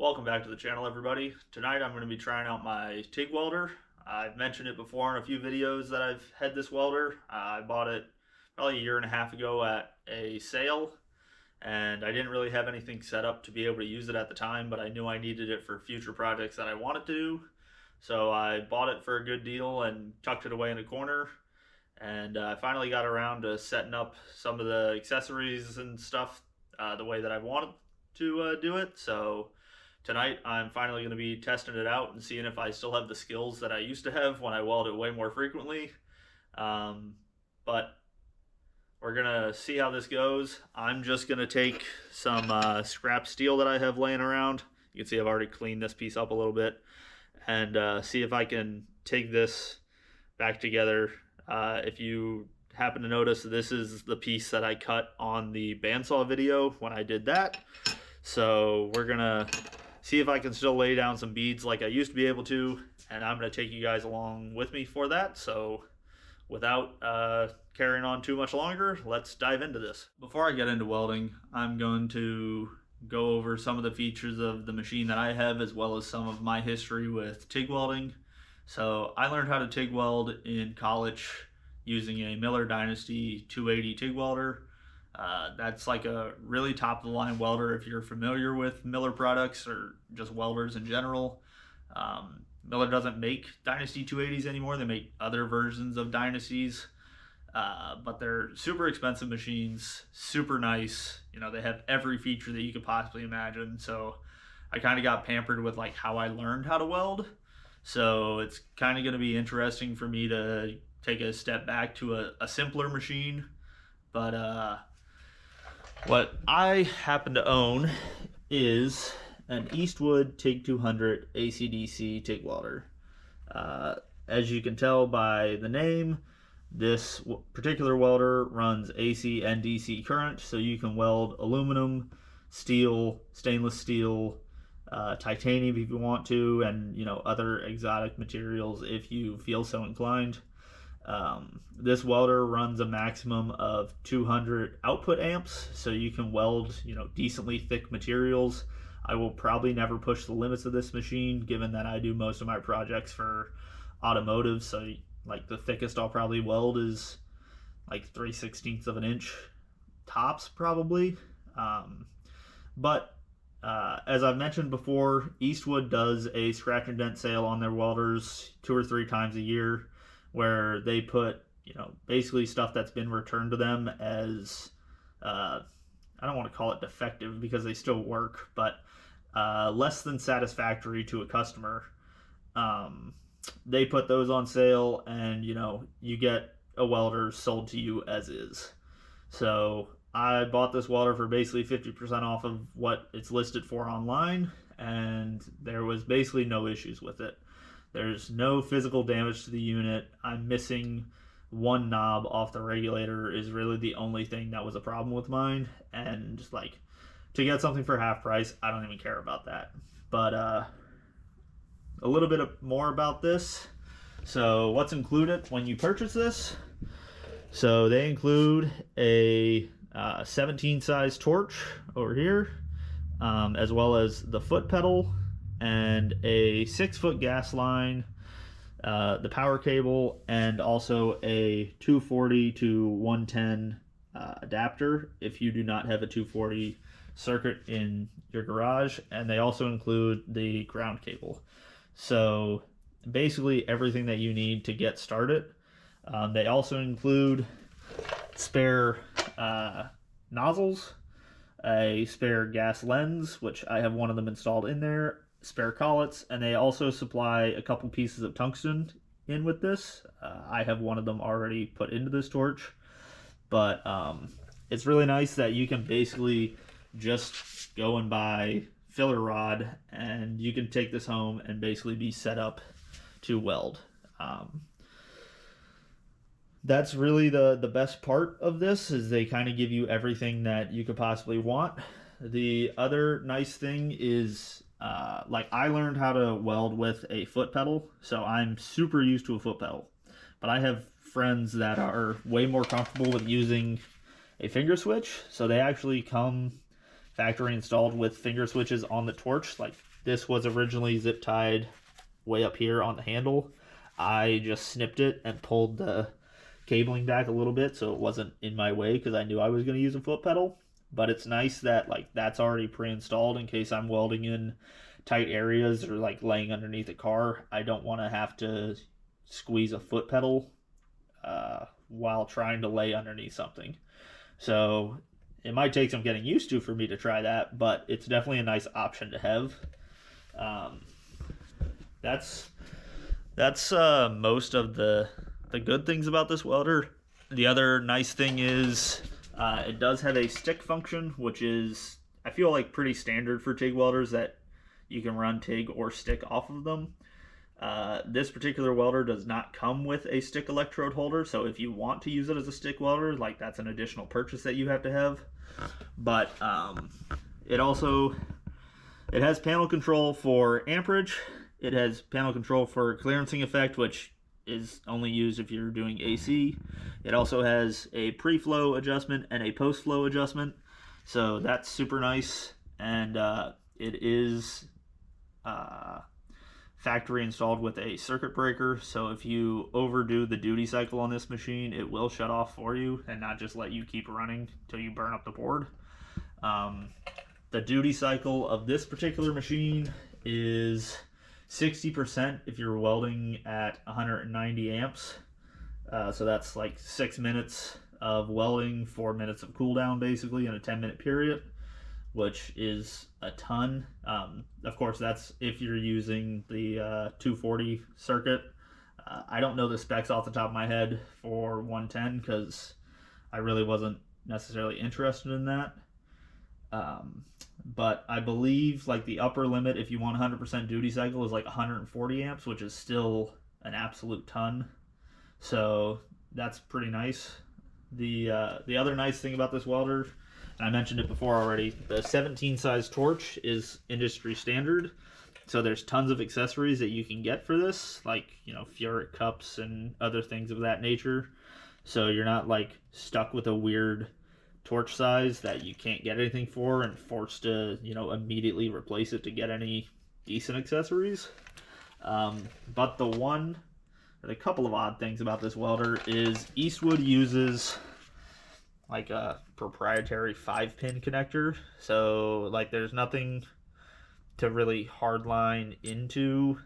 Welcome back to the channel, everybody. Tonight I'm going to be trying out my TIG welder. I've mentioned it before in a few videos that I've had this welder. I bought it probably a year and a half ago at a sale, and I didn't really have anything set up to be able to use it at the time, but I knew I needed it for future projects that I wanted to do. So I bought it for a good deal and tucked it away in a corner. And I finally got around to setting up some of the accessories and stuff the way that I wanted to do it. So tonight I'm finally going to be testing it out and seeing if I still have the skills that I used to have when I welded way more frequently. But we're going to see how this goes. I'm just going to take some scrap steel that I have laying around. You can see I've already cleaned this piece up a little bit, and see if I can take this back together. If you happen to notice, this is the piece that I cut on the bandsaw video when I did that. So we're gonna see if I can still lay down some beads like I used to be able to, and I'm gonna take you guys along with me for that. So without carrying on too much longer, let's dive into this. Before I get into welding, I'm going to go over some of the features of the machine that I have, as well as some of my history with TIG welding. So I learned how to TIG weld in college using a Miller Dynasty 280 TIG welder. That's like a really top of the line welder if you're familiar with Miller products or just welders in general. Miller doesn't make Dynasty 280s anymore. They make other versions of Dynasties, but they're super expensive machines, super nice. You know, they have every feature that you could possibly imagine. So I kind of got pampered with like how I learned how to weld. So it's kind of going to be interesting for me to take a step back to a simpler machine. But what I happen to own is an Eastwood TIG200 AC/DC TIG welder. As you can tell by the name, this particular welder runs AC and DC current, so you can weld aluminum, steel, stainless steel, titanium if you want to, and other exotic materials if you feel so inclined. This welder runs a maximum of 200 output amps, so you can weld decently thick materials. I will probably never push the limits of this machine, given that I do most of my projects for automotive. So like the thickest I'll probably weld is like 3/16 of an inch tops probably. But as I've mentioned before, Eastwood does a scratch and dent sale on their welders 2 or 3 times a year, where they put basically stuff that's been returned to them as I don't want to call it defective because they still work, but less than satisfactory to a customer. They put those on sale, and you get a welder sold to you as is. So I bought this welder for basically 50% off of what it's listed for online, and there was basically no issues with it. There's no physical damage to the unit. I'm missing one knob off the regulator is really the only thing that was a problem with mine, and like to get something for half price, I don't even care about that. But a little bit more about this. So what's included when you purchase this? So they include a 17 size torch over here, as well as the foot pedal and a 6-foot gas line, the power cable, and also a 240 to 110 adapter if you do not have a 240 circuit in your garage. And they also include the ground cable. So basically everything that you need to get started. They also include spare nozzles, a spare gas lens, which I have one of them installed in there, spare collets, and they also supply a couple pieces of tungsten in with this. I have one of them already put into this torch, but it's really nice that you can basically just go and buy filler rod, and you can take this home and basically be set up to weld. That's really the best part of this, is they kind of give you everything that you could possibly want. The other nice thing is like I learned how to weld with a foot pedal, so I'm super used to a foot pedal. But I have friends that are way more comfortable with using a finger switch, so they actually come factory installed with finger switches on the torch. Like, this was originally zip tied way up here on the handle. I just snipped it and pulled the cabling back a little bit so it wasn't in my way, because I knew I was going to use a foot pedal. But it's nice that like that's already pre-installed in case I'm welding in tight areas or like laying underneath a car. I don't want to have to squeeze a foot pedal while trying to lay underneath something. So it might take some getting used to for me to try that, but it's definitely a nice option to have. That's most of the good things about this welder. The other nice thing is it does have a stick function, which is, I feel like, pretty standard for TIG welders, that you can run TIG or stick off of them. This particular welder does not come with a stick electrode holder, so if you want to use it as a stick welder, like, that's an additional purchase that you have to have. But it has panel control for amperage. It has panel control for clearancing effect, which is only used if you're doing AC. It also has a pre-flow adjustment and a post-flow adjustment, so that's super nice. And it is factory installed with a circuit breaker, so if you overdo the duty cycle on this machine, it will shut off for you and not just let you keep running till you burn up the board. The duty cycle of this particular machine is 60% if you're welding at 190 amps. So that's like 6 minutes of welding, 4 minutes of cool down basically in a 10-minute period, which is a ton. Of course, that's if you're using the 240 circuit. I don't know the specs off the top of my head for 110 because I really wasn't necessarily interested in that. But I believe like the upper limit, if you want 100% duty cycle, is like 140 amps, which is still an absolute ton. So that's pretty nice. The other nice thing about this welder, and I mentioned it before already, the 17 size torch is industry standard. So there's tons of accessories that you can get for this, like, you know, Furic cups and other things of that nature. So you're not like stuck with a weird torch size that you can't get anything for and forced to, you know, immediately replace it to get any decent accessories. But a couple of odd things about this welder is Eastwood uses like a proprietary 5-pin connector, so like there's nothing to really hardline into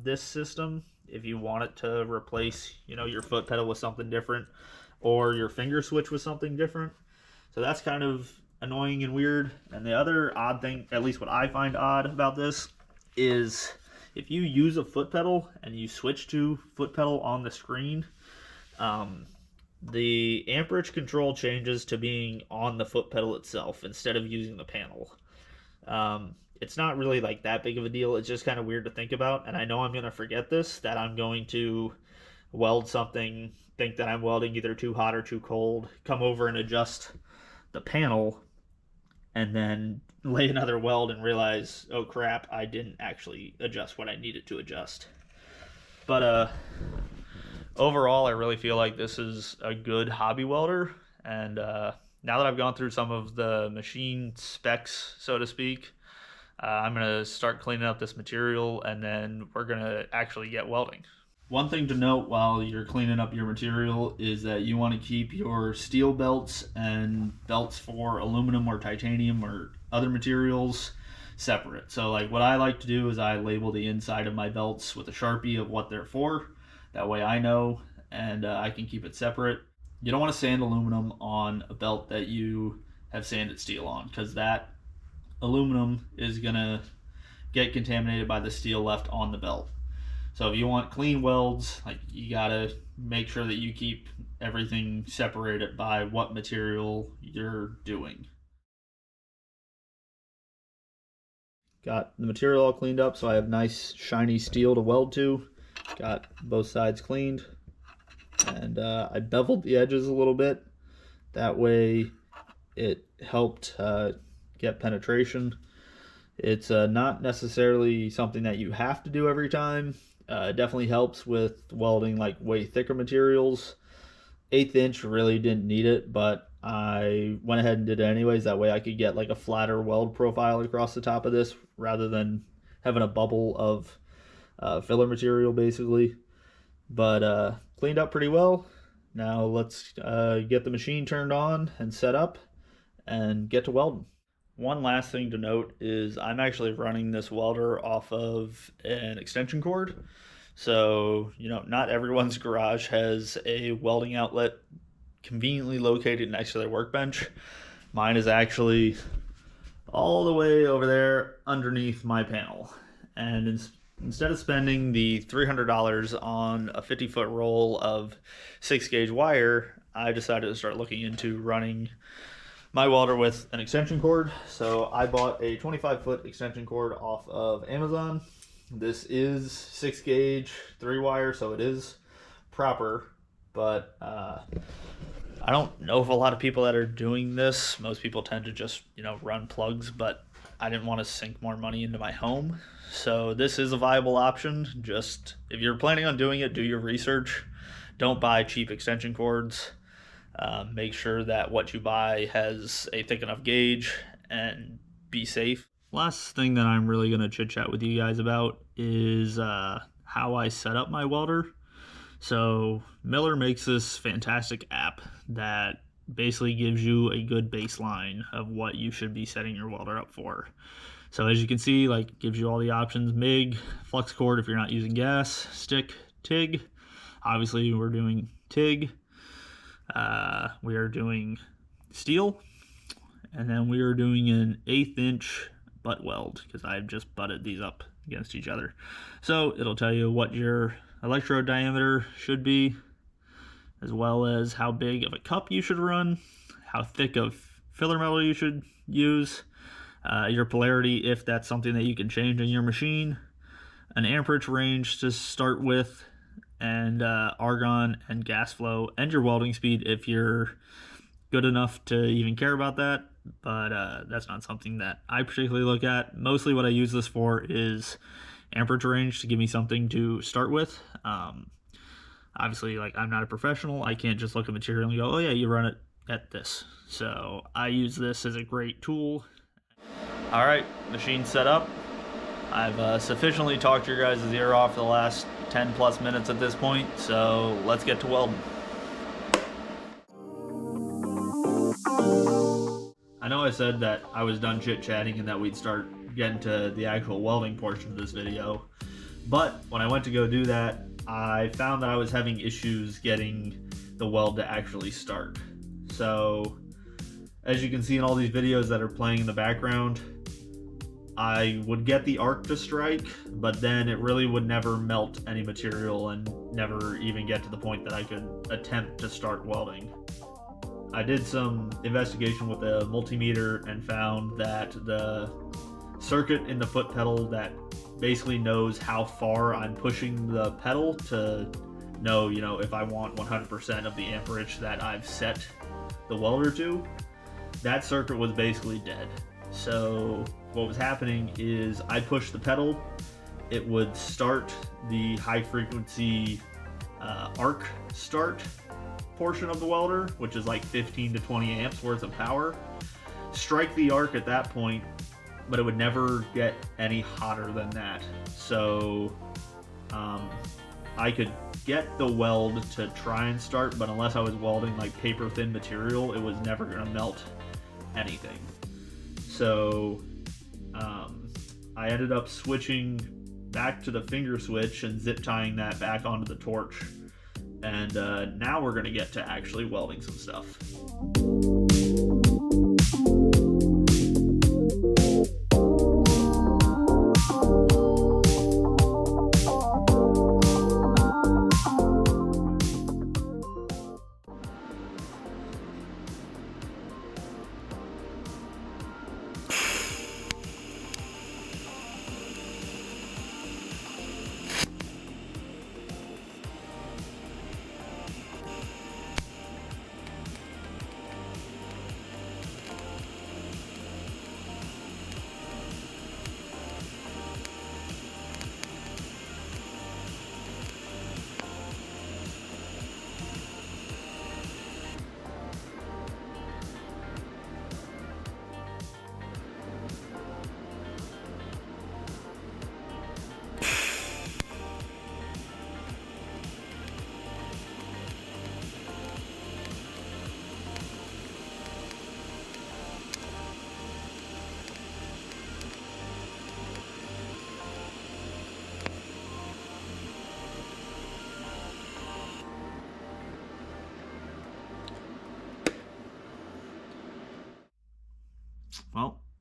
this system if you want it to replace, you know, your foot pedal with something different or your finger switch with something different. So that's kind of annoying and weird. And the other odd thing, at least what I find odd about this, is if you use a foot pedal and you switch to foot pedal on the screen, the amperage control changes to being on the foot pedal itself instead of using the panel. It's not really like that big of a deal. It's just kind of weird to think about. And I know I'm going to forget this, that I'm going to weld something, think that I'm welding either too hot or too cold, come over and adjust the panel, and then lay another weld and realize, oh crap, I didn't actually adjust what I needed to adjust. But overall, I really feel like this is a good hobby welder. And now that I've gone through some of the machine specs, so to speak, I'm going to start cleaning up this material, and then we're going to actually get welding. One thing to note while you're cleaning up your material is that you want to keep your steel belts and belts for aluminum or titanium or other materials separate. So like what I like to do is I label the inside of my belts with a Sharpie of what they're for. That way I know, and I can keep it separate. You don't want to sand aluminum on a belt that you have sanded steel on, because that aluminum is going to get contaminated by the steel left on the belt. So if you want clean welds, like, you gotta make sure that you keep everything separated by what material you're doing. Got the material all cleaned up, so I have nice shiny steel to weld to. Got both sides cleaned, and I beveled the edges a little bit. That way it helped get penetration. It's not necessarily something that you have to do every time. It definitely helps with welding like way thicker materials, 1/8 inch really didn't need it, but I went ahead and did it anyways. That way I could get like a flatter weld profile across the top of this rather than having a bubble of filler material basically. But cleaned up pretty well. Now let's get the machine turned on and set up and get to welding. One last thing to note is I'm actually running this welder off of an extension cord. So, not everyone's garage has a welding outlet conveniently located next to their workbench. Mine is actually all the way over there underneath my panel. And instead of spending the $300 on a 50-foot roll of 6-gauge wire, I decided to start looking into running my welder with an extension cord. So I bought a 25-foot extension cord off of Amazon. This is 6-gauge 3-wire, so it is proper, but I don't know if a lot of people that are doing this, most people tend to just, run plugs, but I didn't want to sink more money into my home. So this is a viable option. Just if you're planning on doing it, do your research. Don't buy cheap extension cords. Make sure that what you buy has a thick enough gauge, and be safe. Last thing that I'm really going to chit chat with you guys about is how I set up my welder. So Miller makes this fantastic app that basically gives you a good baseline of what you should be setting your welder up for. So as you can see, like, gives you all the options: MIG, flux cord if you're not using gas, stick, TIG. Obviously we're doing TIG. We are doing steel, and then we are doing an 1/8 inch butt weld because I've just butted these up against each other. So it'll tell you what your electrode diameter should be, as well as how big of a cup you should run, how thick of filler metal you should use, your polarity if that's something that you can change in your machine, an amperage range to start with, and argon and gas flow, and your welding speed if you're good enough to even care about that. But that's not something that I particularly look at. Mostly what I use this for is amperage range to give me something to start with. Obviously, like, I'm not a professional. I can't just look at material and go, oh yeah, you run it at this. So I use this as a great tool. All right, machine set up. I've sufficiently talked your guys' ear off for the last 10 plus minutes at this point, so let's get to welding. I know I said that I was done chit-chatting and that we'd start getting to the actual welding portion of this video, but when I went to go do that, I found that I was having issues getting the weld to actually start. So as you can see in all these videos that are playing in the background, I would get the arc to strike, but then it really would never melt any material and never even get to the point that I could attempt to start welding. I did some investigation with a multimeter and found that the circuit in the foot pedal that basically knows how far I'm pushing the pedal to know, if I want 100% of the amperage that I've set the welder to, that circuit was basically dead. So what was happening is I pushed the pedal, it would start the high frequency arc start portion of the welder, which is like 15 to 20 amps worth of power, strike the arc at that point, but it would never get any hotter than that. So I could get the weld to try and start, but unless I was welding like paper thin material, it was never going to melt anything. So I ended up switching back to the finger switch and zip tying that back onto the torch. And now we're going to get to actually welding some stuff.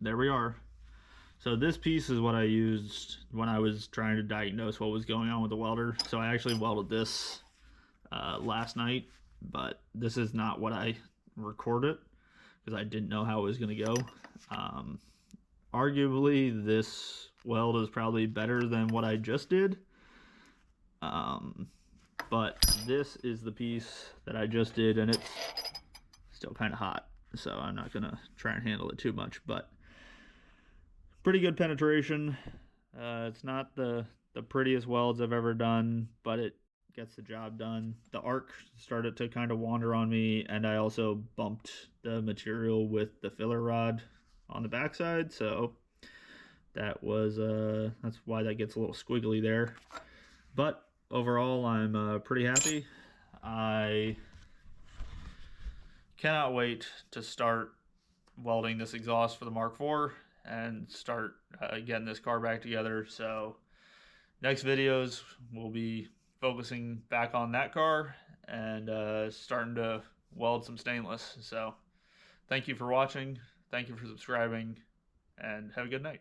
there we are. So this piece is what I used when I was trying to diagnose what was going on with the welder. So I actually welded this last night, but this is not what I recorded because I didn't know how it was going to go. Arguably, this weld is probably better than what I just did. But this is the piece that I just did, and it's still kind of hot, so I'm not going to try and handle it too much, but pretty good penetration. It's not the prettiest welds I've ever done, but it gets the job done. The arc started to kind of wander on me, and I also bumped the material with the filler rod on the backside, so that was that's why that gets a little squiggly there. But overall, I'm pretty happy. I cannot wait to start welding this exhaust for the Mark IV and start getting this car back together. So next videos will be focusing back on that car and starting to weld some stainless. So thank you for watching, thank you for subscribing, and have a good night.